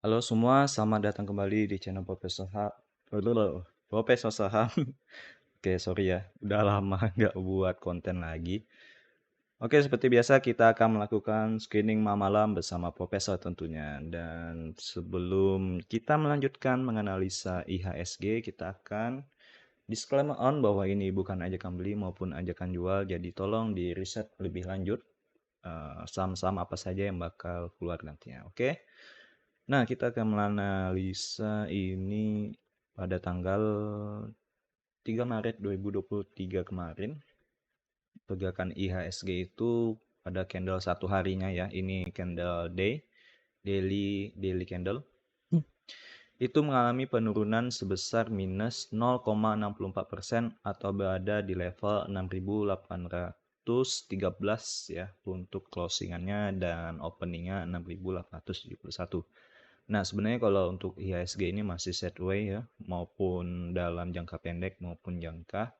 Halo semua, selamat datang kembali di channel Profesor Saham. Oke, sorry ya, udah lama nggak buat konten lagi. Oke, seperti biasa kita akan melakukan screening malam bersama Profesor tentunya. Dan sebelum kita melanjutkan menganalisa IHSG, kita akan disclaimer on bahwa ini bukan ajakan beli maupun ajakan jual. Jadi tolong di riset lebih lanjut saham-saham apa saja yang bakal keluar nantinya. Oke. Nah, kita akan menganalisa ini pada tanggal 3 Maret 2023 kemarin. Pergerakan IHSG itu pada candle satu harinya ya. Ini candle daily candle. Itu mengalami penurunan sebesar minus 0,64% atau berada di level 6.813 ya untuk closingannya dan openingnya 6.871. Nah, sebenarnya kalau untuk IHSG ini masih sideways ya, maupun dalam jangka pendek maupun jangka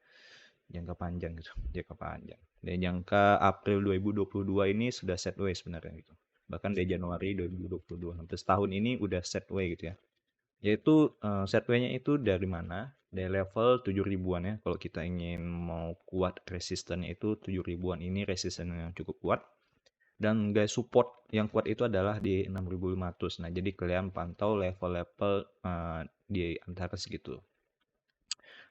panjang gitu, jangka panjang. Dan jangka April 2022 ini sudah sideways sebenarnya gitu. Bahkan di Januari 2022 hampir setahun ini udah sideways gitu ya. Yaitu sideways-nya itu dari mana? Dari level 7 ribuan ya. Kalau kita ingin mau kuat resistannya itu 7 ribuan ini resisten yang cukup kuat. Dan guys support yang kuat itu adalah di 6.500. Nah, jadi kalian pantau level-level di antara segitu.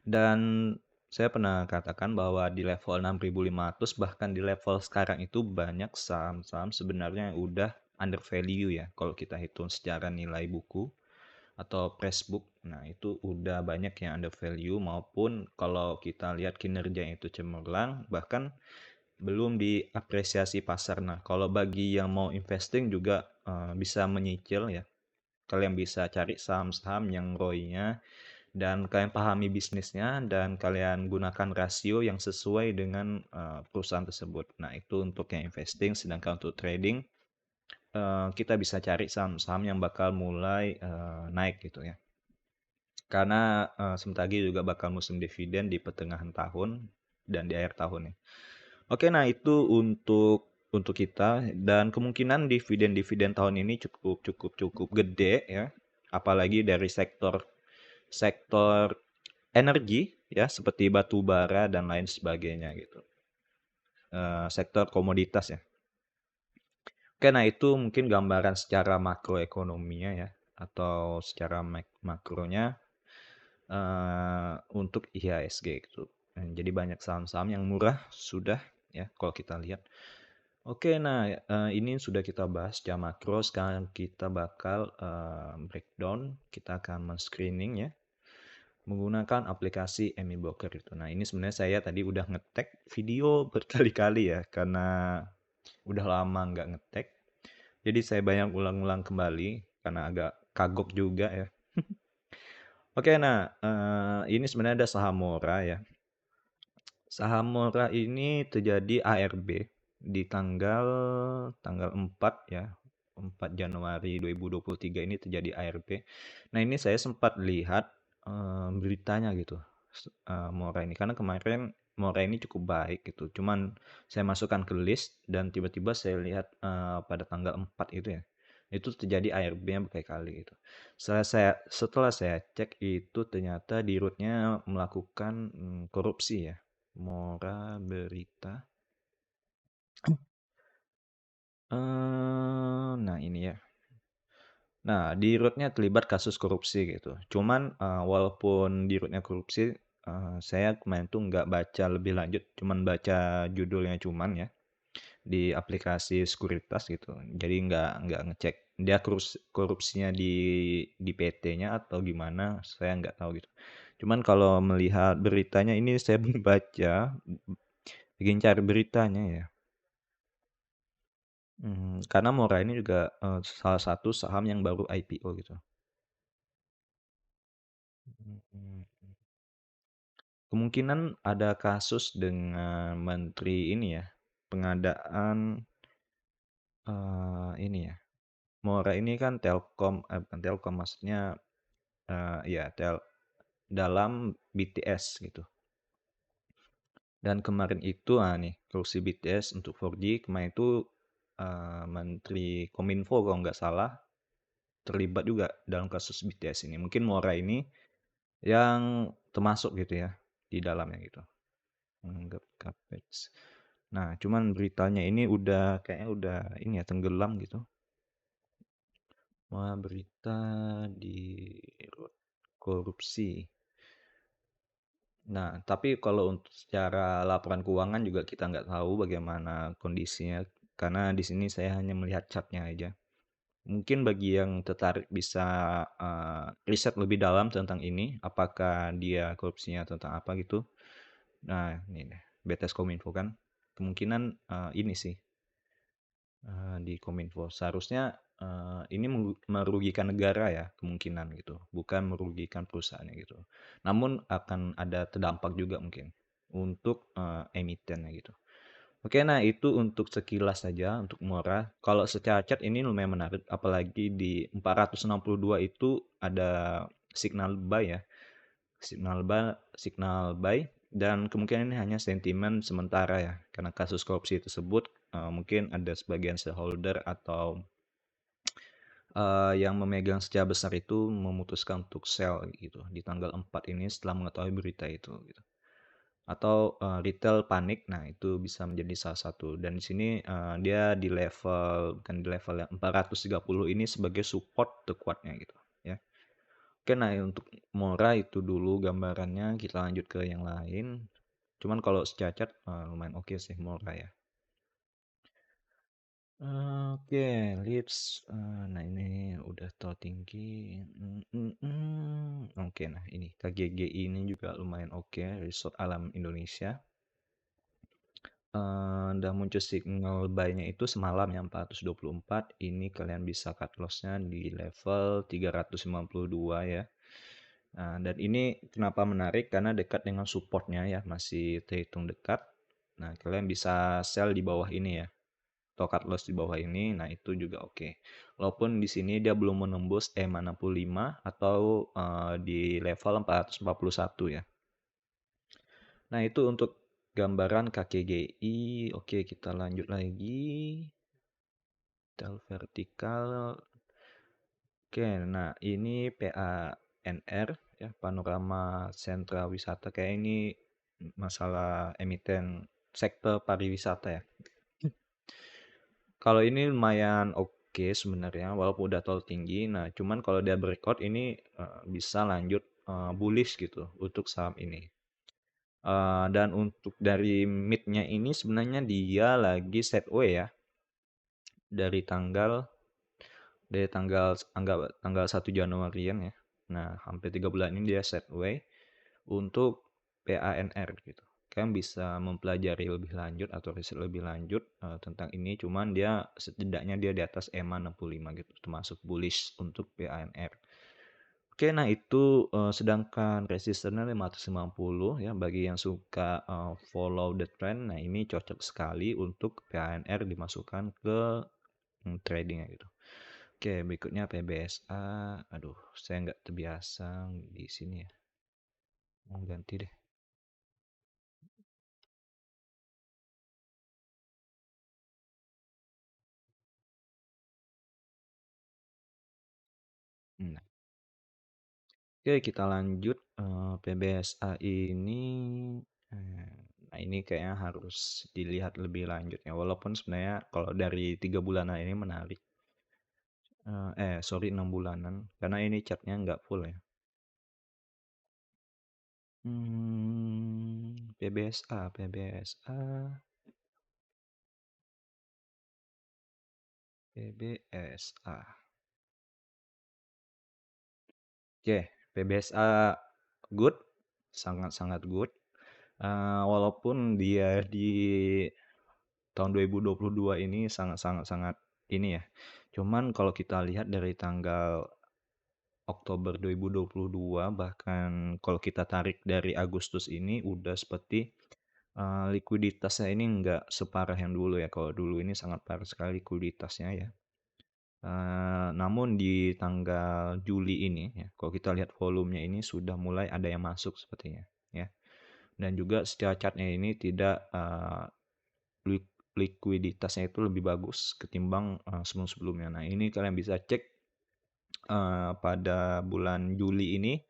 Dan saya pernah katakan bahwa di level 6.500 bahkan di level sekarang itu banyak saham-saham sebenarnya yang udah under value ya kalau kita hitung secara nilai buku atau price book. Nah, itu udah banyak yang under value maupun kalau kita lihat kinerjanya itu cemerlang bahkan belum diapresiasi pasar. Nah, kalau bagi yang mau investing juga bisa menyicil ya. Kalian bisa cari saham-saham yang ROI-nya dan kalian pahami bisnisnya dan kalian gunakan rasio yang sesuai dengan perusahaan tersebut. Nah, itu untuk yang investing, sedangkan untuk trading kita bisa cari saham-saham yang bakal mulai naik gitu ya. Karena sebentar lagi juga bakal musim dividen di pertengahan tahun dan di akhir tahun ya. Oke, nah itu untuk kita dan kemungkinan dividen-dividen tahun ini cukup gede ya. Apalagi dari sektor sektor energi ya seperti batu bara dan lain sebagainya gitu. Sektor komoditas ya. Oke, nah itu mungkin gambaran secara makroekonominya ya atau secara makronya untuk IHSG gitu. Jadi banyak saham-saham yang murah sudah ya kalau kita lihat. Oke, nah ini sudah kita bahas secara makro. Sekarang kita bakal breakdown. Kita akan men-screening ya menggunakan aplikasi MI Broker itu. Nah, ini sebenarnya saya tadi udah ngetek video berkali-kali ya karena udah lama nggak ngetek. Jadi saya banyak ulang-ulang kembali karena agak kagok juga ya. Oke, nah ini sebenarnya ada saham Mora ya. Saham Mora ini terjadi ARB di tanggal 4 ya. 4 Januari 2023 ini terjadi ARB. Nah, ini saya sempat lihat beritanya gitu. Mora ini karena kemarin Mora ini cukup baik gitu. Cuman saya masukkan ke list dan tiba-tiba saya lihat pada tanggal 4 itu ya. Itu terjadi ARB-nya berkali-kali gitu. Setelah saya cek itu ternyata di rootnya melakukan korupsi ya. Mora Berita. Nah ini ya. Nah, di rootnya terlibat kasus korupsi gitu. Cuman walaupun di rootnya korupsi, saya kemarin tuh nggak baca lebih lanjut, cuman baca judulnya cuman ya di aplikasi sekuritas gitu. Jadi nggak ngecek dia korupsinya di PT-nya atau gimana, saya nggak tahu gitu. Cuman kalau melihat beritanya ini saya belum baca, bikin cari beritanya ya. Karena Mora ini juga salah satu saham yang baru IPO gitu. Mhm. Kemungkinan ada kasus dengan menteri ini ya, pengadaan ini ya. Mora ini kan Telkom, bukan Telkom maksudnya ya dalam BTS gitu. Dan kemarin itu nih korupsi BTS untuk 4G kemarin itu Menteri Kominfo kalau nggak salah terlibat juga dalam kasus BTS ini. Mungkin Mora ini yang termasuk gitu ya di dalamnya gitu. Menganggap Capex. Nah, cuman beritanya ini udah kayaknya udah ini ya tenggelam gitu. Wah, berita di korupsi. Nah, tapi kalau untuk secara laporan keuangan juga kita nggak tahu bagaimana kondisinya, karena di sini saya hanya melihat chartnya aja. Mungkin bagi yang tertarik bisa riset lebih dalam tentang ini, apakah dia korupsinya tentang apa gitu. Nah, ini deh, BTS Kominfo kan, kemungkinan ini sih di Kominfo. Seharusnya ini merugikan negara ya kemungkinan gitu, bukan merugikan perusahaannya gitu. Namun akan ada terdampak juga mungkin untuk emitennya gitu. Oke, nah itu untuk sekilas saja untuk Mora. Kalau secara chat ini lumayan menarik, apalagi di 462 itu ada signal buy ya, signal buy dan kemungkinan ini hanya sentimen sementara ya, karena kasus korupsi tersebut mungkin ada sebagian shareholder atau yang memegang secara besar itu memutuskan untuk sell gitu di tanggal 4 ini setelah mengetahui berita itu gitu. Atau retail panik, nah itu bisa menjadi salah satu. Dan di sini dia di level bukan di level yang 430 ini sebagai support terkuatnya gitu ya. Oke, nah untuk Mora itu dulu gambarannya, kita lanjut ke yang lain. Cuman kalau secara chart lumayan oke sih Mora ya. Oke, Leeds. Nah ini udah tahu tinggi. Oke, nah ini KGGI ini juga lumayan oke. Resort Alam Indonesia. Udah muncul signal buy-nya itu semalam ya 424. Ini kalian bisa cut loss-nya di level 352 ya. Nah, dan ini kenapa menarik karena dekat dengan support-nya ya, masih terhitung dekat. Nah, kalian bisa sell di bawah ini ya. Atau cut loss di bawah ini. Nah, itu juga oke. Walaupun di sini dia belum menembus E65 atau di level 441 ya. Nah, itu untuk gambaran KKGI. Oke, kita lanjut lagi. Tel vertikal. Oke, nah ini PANR ya, Panorama Sentra Wisata. Kayak ini masalah emiten sektor pariwisata ya. Kalau ini lumayan oke sebenarnya, walaupun udah terlalu tinggi. Nah, cuman kalau dia breakout ini bisa lanjut bullish gitu untuk saham ini. Dan untuk dari mid-nya ini sebenarnya dia lagi setway ya dari tanggal 1 Januarian ya. Nah, hampir 3 bulan ini dia setway untuk PANR gitu. Kalian bisa mempelajari lebih lanjut atau riset lebih lanjut tentang ini. Cuman dia setidaknya dia di atas EMA 65 gitu, termasuk bullish untuk PANR. Oke, nah itu sedangkan resistennya 550 ya bagi yang suka follow the trend. Nah, ini cocok sekali untuk PANR dimasukkan ke tradingnya gitu. Oke, berikutnya PBSA. Aduh, saya nggak terbiasa di sini ya. Mau ganti deh. Nah, oke, kita lanjut. PBSA ini, nah ini kayaknya harus dilihat lebih lanjut ya. Walaupun sebenarnya kalau dari 3 bulanan ini menarik. Sorry 6 bulanan. Karena ini chartnya nggak full ya. PBSA, PBSA, PBSA. Oke, PBSA good, sangat-sangat good. Walaupun dia di tahun 2022 ini sangat-sangat ini ya. Cuman kalau kita lihat dari tanggal Oktober 2022 bahkan kalau kita tarik dari Agustus ini udah seperti likuiditasnya ini nggak separah yang dulu ya. Kalau dulu ini sangat parah sekali likuiditasnya ya. Namun di tanggal Juli ini ya, kalau kita lihat volumenya ini sudah mulai ada yang masuk sepertinya ya. Dan juga secara chartnya ini tidak likuiditasnya itu lebih bagus ketimbang sebelum-sebelumnya. Nah, ini kalian bisa cek pada bulan Juli ini,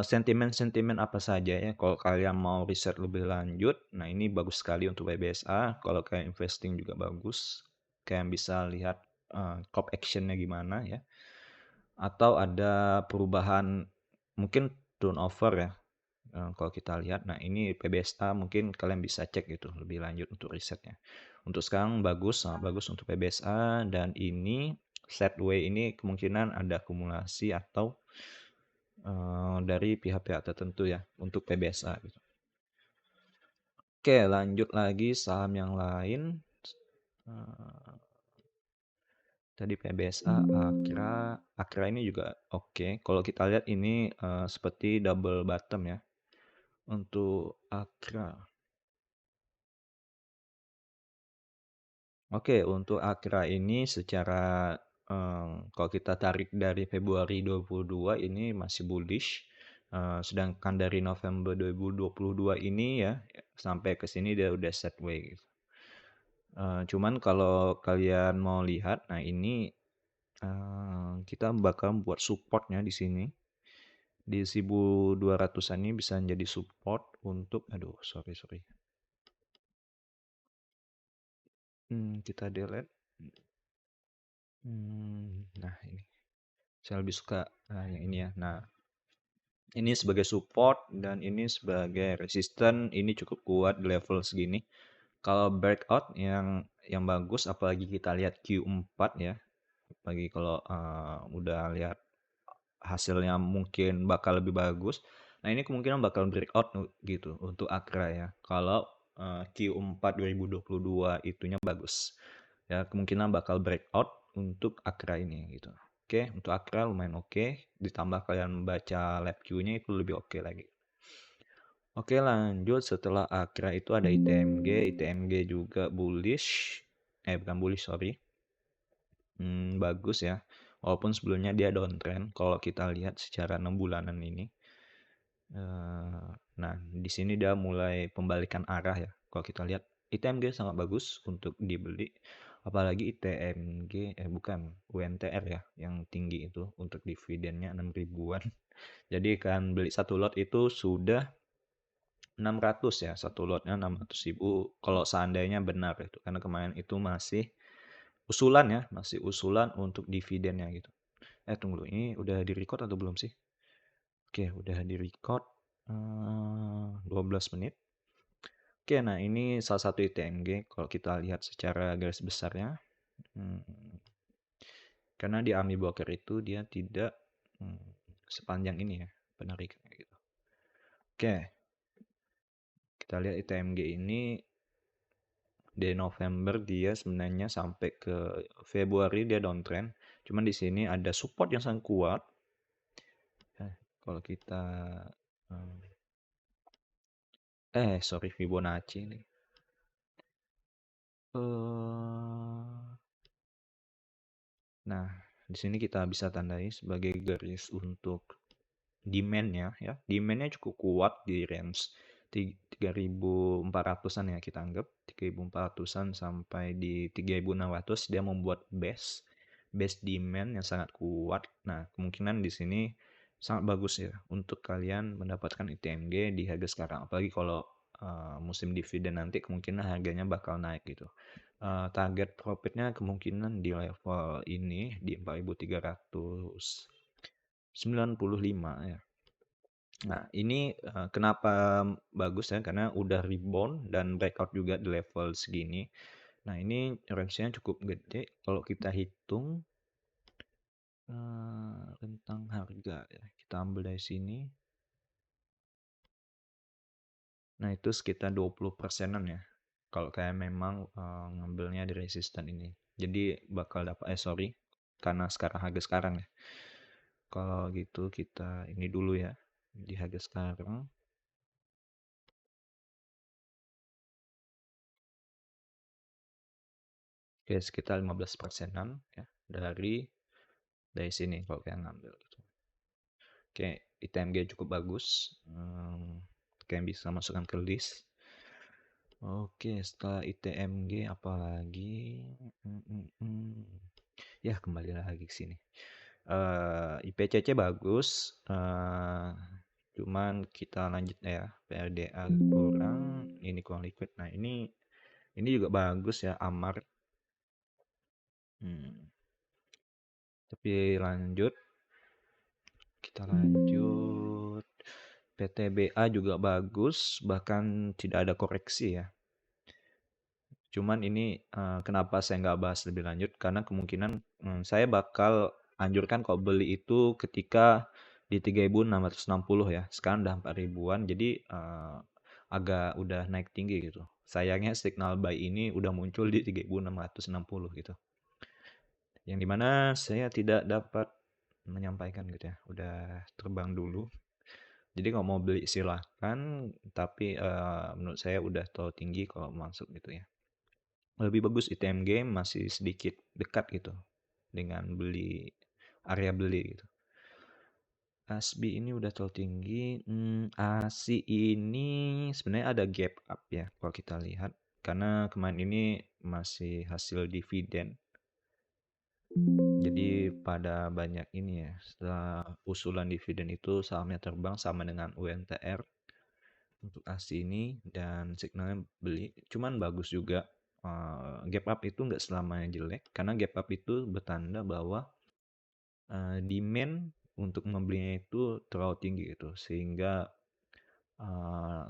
sentimen-sentimen apa saja ya kalau kalian mau riset lebih lanjut, nah ini bagus sekali untuk BBSA, kalau kalian investing juga bagus. Kalian bisa lihat, call action-nya gimana ya, atau ada perubahan mungkin turnover ya, kalau kita lihat. Nah ini PBSA mungkin kalian bisa cek gitu lebih lanjut untuk risetnya. Untuk sekarang bagus, sangat bagus untuk PBSA, dan ini Sideway ini kemungkinan ada akumulasi atau dari pihak-pihak tertentu ya untuk PBSA gitu. Oke, lanjut lagi saham yang lain. Eh, Tadi PBSA, Akra ini juga oke. Kalau kita lihat ini seperti double bottom ya untuk Akra. Oke, untuk Akra ini secara kalau kita tarik dari Februari 2022 ini masih bullish. Sedangkan dari November 2022 ini ya sampai ke sini dia udah sideways gitu. Cuman kalau kalian mau lihat, nah ini kita bakal buat supportnya di sini. Di 1200-an ini bisa menjadi support untuk, aduh sorry. Kita delete. Nah ini. Saya lebih suka yang ini ya. Nah, ini sebagai support dan ini sebagai resisten, ini cukup kuat di level segini. Kalau breakout yang bagus, apalagi kita lihat Q4 ya, apalagi kalau udah lihat hasilnya mungkin bakal lebih bagus. Nah ini kemungkinan bakal breakout gitu untuk Akra ya. Kalau Q4 2022 itunya bagus. Ya kemungkinan bakal breakout untuk Akra ini gitu. Oke, untuk Akra lumayan oke. Ditambah kalian baca lab Q-nya itu lebih oke lagi. Oke lanjut, setelah Akra itu ada ITMG. ITMG juga bullish. Bukan bullish, sorry. Bagus ya. Walaupun sebelumnya dia downtrend kalau kita lihat secara 6 bulanan ini. Nah, di sini dia mulai pembalikan arah ya. Kalau kita lihat ITMG sangat bagus untuk dibeli. Apalagi ITMG, bukan, UNTR ya, yang tinggi itu untuk dividennya 6 ribuan. Jadi kan beli satu lot itu sudah 600 ya, satu lotnya 600 ribu kalau seandainya benar itu. Karena kemarin itu masih usulan ya, masih usulan untuk dividennya gitu. Tunggu dulu, ini udah di record atau belum sih? Oke, udah di record 12 menit. Oke, nah ini salah satu ITMG kalau kita lihat secara garis besarnya. Karena di Army Broker itu dia tidak sepanjang ini ya penarikannya gitu. Oke, kita lihat ITMG ini di November dia sebenarnya sampai ke Februari dia downtrend. Cuman di sini ada support yang sangat kuat. Kalau kita sorry, Fibonacci nih. Nah, di sini kita bisa tandai sebagai garis untuk demand-nya ya. Demand-nya cukup kuat di range 3.400-an ya kita anggap. 3.400-an sampai di 3.600 dia membuat base demand yang sangat kuat. Nah, kemungkinan di sini sangat bagus ya untuk kalian mendapatkan ITMG di harga sekarang. Apalagi kalau musim dividen nanti kemungkinan harganya bakal naik gitu. Target profitnya kemungkinan di level ini di 4.395 ya. Nah, ini kenapa bagus ya? Karena udah rebound dan breakout juga di level segini. Nah, ini range-nya cukup gede. Kalau kita hitung tentang harga ya, kita ambil dari sini. Nah, itu sekitar 20%-an ya. Kalau kayak memang ngambilnya di resisten ini. Jadi bakal dapat, karena harga sekarang ya. Kalau gitu kita ini dulu ya. Di harga sekarang. Oke, sekitar 15%-an ya dari sini kalau kalian ngambil gitu. Oke, ITMG cukup bagus. Kalian bisa masukkan ke list. Oke, setelah ITMG apalagi? Ya kembali lagi ke sini. IPCC bagus, cuman kita lanjut ya, PRDA kurang, ini kurang liquid. Nah ini juga bagus ya, Amar. Hmm, tapi lanjut, kita lanjut. PTBA juga bagus, bahkan tidak ada koreksi ya. Cuman ini kenapa saya nggak bahas lebih lanjut? Karena kemungkinan saya bakal anjurkan kalau beli itu ketika di 3.660 ya. Sekarang udah 4 ribuan, jadi agak udah naik tinggi gitu. Sayangnya signal buy ini udah muncul di 3.660 gitu. Yang dimana saya tidak dapat menyampaikan gitu ya. Udah terbang dulu. Jadi kalau mau beli silahkan, tapi menurut saya udah terlalu tinggi kalau masuk gitu ya. Lebih bagus ITM game masih sedikit dekat gitu dengan beli area beli gitu. ASBI ini udah terlalu tinggi. ASI ini sebenarnya ada gap up ya kalau kita lihat. Karena kemarin ini masih hasil dividen. Jadi pada banyak ini ya, setelah usulan dividen itu sahamnya terbang sama dengan UNTR untuk ASI ini dan signalnya beli. Cuman bagus juga. Gap up itu nggak selamanya jelek karena gap up itu bertanda bahwa demand untuk membelinya itu terlalu tinggi gitu sehingga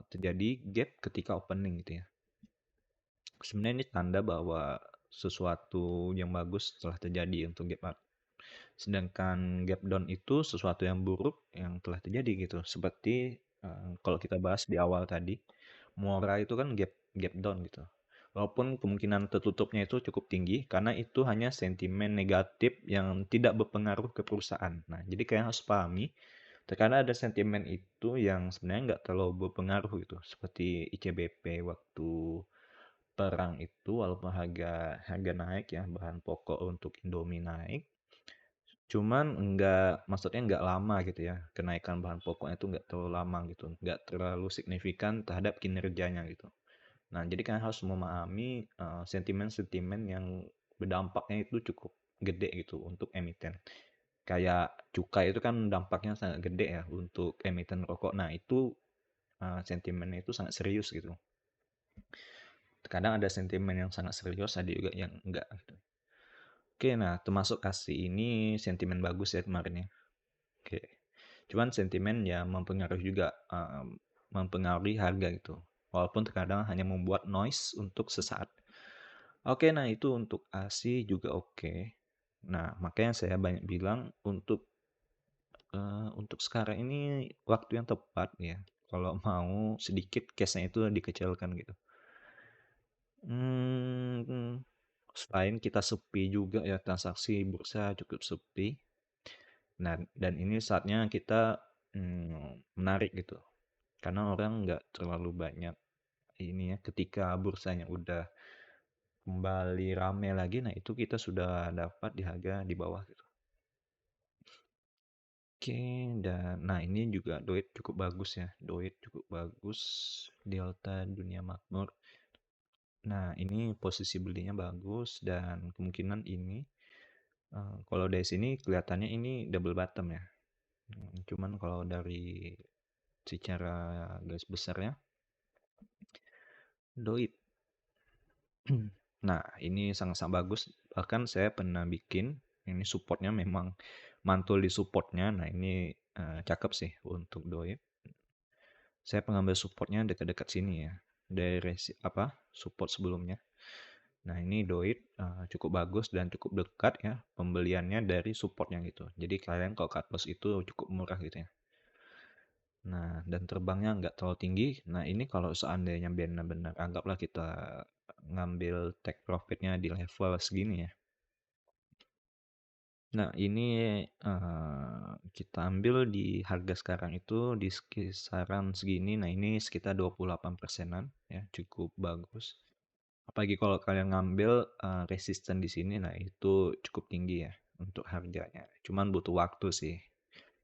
terjadi gap ketika opening gitu ya. Sebenarnya ini tanda bahwa sesuatu yang bagus telah terjadi untuk gap up. Sedangkan gap down itu sesuatu yang buruk yang telah terjadi gitu. Seperti kalau kita bahas di awal tadi, Mora itu kan gap down gitu. Walaupun kemungkinan tertutupnya itu cukup tinggi karena itu hanya sentimen negatif yang tidak berpengaruh ke perusahaan. Nah, jadi kalian harus pahami, terkadang ada sentimen itu yang sebenarnya nggak terlalu berpengaruh gitu. Seperti ICBP waktu perang itu walaupun harga harga naik ya, bahan pokok untuk Indomie naik, cuman maksudnya nggak lama gitu ya. Kenaikan bahan pokoknya itu nggak terlalu lama gitu, nggak terlalu signifikan terhadap kinerjanya gitu. Nah, jadi kan harus memahami sentimen-sentimen yang berdampaknya itu cukup gede gitu untuk emiten. Kayak cukai itu kan dampaknya sangat gede ya untuk emiten rokok. Nah, itu sentimennya itu sangat serius gitu. Kadang ada sentimen yang sangat serius, ada juga yang enggak gitu. Oke, nah termasuk ASI ini sentimen bagus ya kemarin ya. Oke. Cuman sentimen ya mempengaruhi juga mempengaruhi harga gitu. Walaupun terkadang hanya membuat noise untuk sesaat. Oke, nah itu untuk ASI juga oke. Nah, makanya saya banyak bilang untuk sekarang ini waktu yang tepat ya. Kalau mau sedikit case-nya itu dikecilkan gitu. Selain kita sepi juga ya, transaksi bursa cukup sepi. Nah, dan ini saatnya kita menarik gitu. Karena orang nggak terlalu banyak ini ya, ketika bursanya udah kembali rame lagi, nah itu kita sudah dapat di harga di bawah gitu. Oke, dan nah ini juga Doit cukup bagus ya. Doit cukup bagus, Delta Dunia Makmur. Nah, ini posisi belinya bagus dan kemungkinan ini kalau dari sini kelihatannya ini double bottom ya. Cuman kalau dari secara garis besarnya Doit. Nah, ini sangat-sangat bagus. Bahkan saya pernah bikin ini supportnya memang mantul di supportnya. Nah, ini cakep sih untuk Doit. Saya pengambil supportnya dekat-dekat sini ya. Dari support sebelumnya. Nah, ini Doit cukup bagus dan cukup dekat ya pembeliannya dari supportnya gitu. Jadi kalian kalau cut loss itu cukup murah gitu ya. Nah, dan terbangnya nggak terlalu tinggi. Nah, ini kalau seandainya benar-benar anggaplah kita ngambil take profitnya di level segini ya. Nah, ini kita ambil di harga sekarang itu di kisaran segini. Nah, ini sekitar 28 persenan ya, cukup bagus. Apalagi kalau kalian ngambil resisten di sini, nah itu cukup tinggi ya untuk harganya. Cuman butuh waktu sih.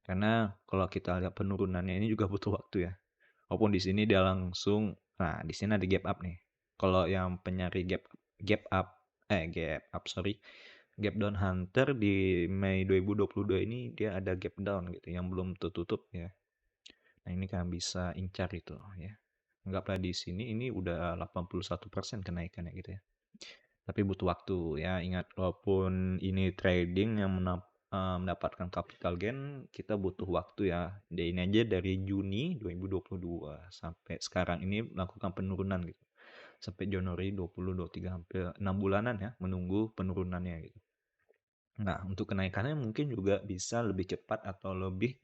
Karena kalau kita lihat penurunannya ini juga butuh waktu ya. Walaupun di sini dia langsung, nah di sini ada gap up nih. Kalau yang penyari gap up, sorry, Gap down Hunter di Mei 2022 ini dia ada gap down gitu yang belum tertutup ya. Nah, ini kan bisa incar itu ya. Anggaplah di sini ini udah 81% kenaikannya gitu ya. Tapi butuh waktu ya. Ingat walaupun ini trading yang mendapatkan capital gain, kita butuh waktu ya. Dan ini aja dari Juni 2022 sampai sekarang ini melakukan penurunan gitu. Sampai Januari 2023 hampir 6 bulanan ya menunggu penurunannya gitu. Nah, untuk kenaikannya mungkin juga bisa lebih cepat atau lebih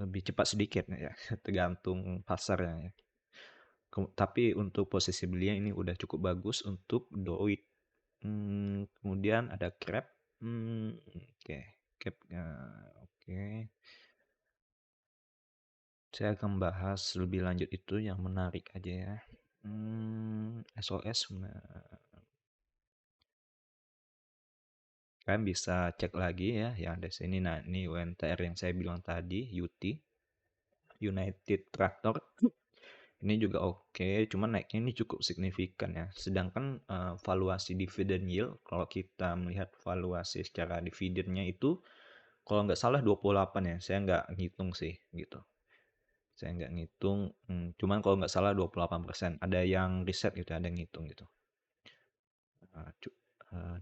lebih cepat sedikit ya, tergantung pasarnya ya. Tapi untuk posisi belinya ini udah cukup bagus untuk Doit. Kemudian ada Crab. Oke. Cap, oke. Saya akan bahas lebih lanjut itu yang menarik aja ya. SOS. Kalian bisa cek lagi ya yang ada sini. Nah, ini UNTR yang saya bilang tadi, UT, United Tractor. Ini juga oke, cuman naiknya ini cukup signifikan ya. Sedangkan valuasi dividen yield, kalau kita melihat valuasi secara dividennya itu, kalau nggak salah 28 ya. Saya nggak ngitung sih gitu. Saya nggak ngitung, cuman kalau nggak salah 28%. Ada yang riset gitu, ada yang ngitung gitu.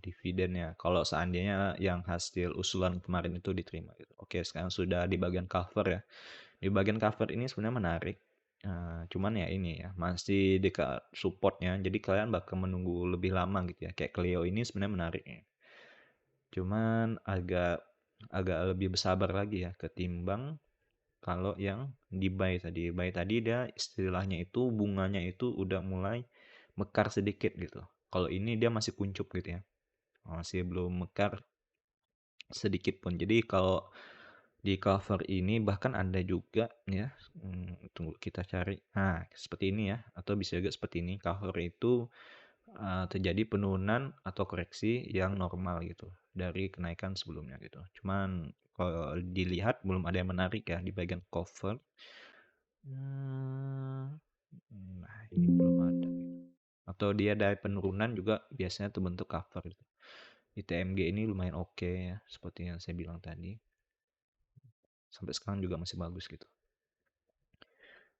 Dividennya. Kalau seandainya yang hasil usulan kemarin itu diterima gitu. Oke, sekarang sudah di bagian cover ya. Di bagian cover ini sebenarnya menarik. Cuman ya ini ya, masih dekat supportnya. Jadi kalian bakal menunggu lebih lama gitu ya. Kayak Clio ini sebenarnya menarik ya. Cuman agak agak lebih bersabar lagi ya ketimbang kalau yang di buy tadi. Buy tadi dia istilahnya itu bunganya itu udah mulai mekar sedikit gitu. Kalau ini dia masih kuncup gitu ya. Masih belum mekar sedikit pun. Jadi kalau di cover ini bahkan ada juga ya, tunggu kita cari. Nah, seperti ini ya, atau bisa juga seperti ini. Cover itu terjadi penurunan atau koreksi yang normal gitu dari kenaikan sebelumnya gitu. Cuman kalau dilihat belum ada yang menarik ya di bagian cover. Nah, ini belum ada gitu. Atau dia dari penurunan juga biasanya terbentuk cover gitu. ITMG ini lumayan oke ya, seperti yang saya bilang tadi. Sampai sekarang juga masih bagus gitu.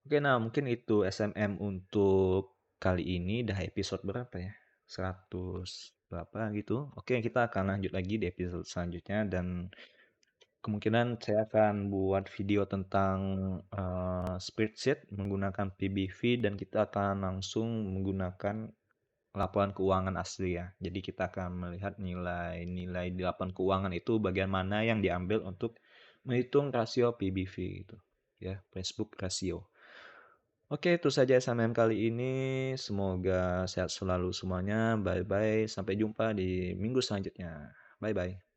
Oke, nah mungkin itu SMM untuk kali ini. Dah episode berapa ya? 100 berapa gitu. Oke, kita akan lanjut lagi di episode selanjutnya dan kemungkinan saya akan buat video tentang spreadsheet menggunakan PBV dan kita akan langsung menggunakan laporan keuangan asli ya. Jadi kita akan melihat nilai-nilai di laporan keuangan itu bagian mana yang diambil untuk menghitung rasio PBV gitu. Ya, price book ratio. Oke, itu saja SMM kali ini. Semoga sehat selalu semuanya. Bye bye. Sampai jumpa di minggu selanjutnya. Bye bye.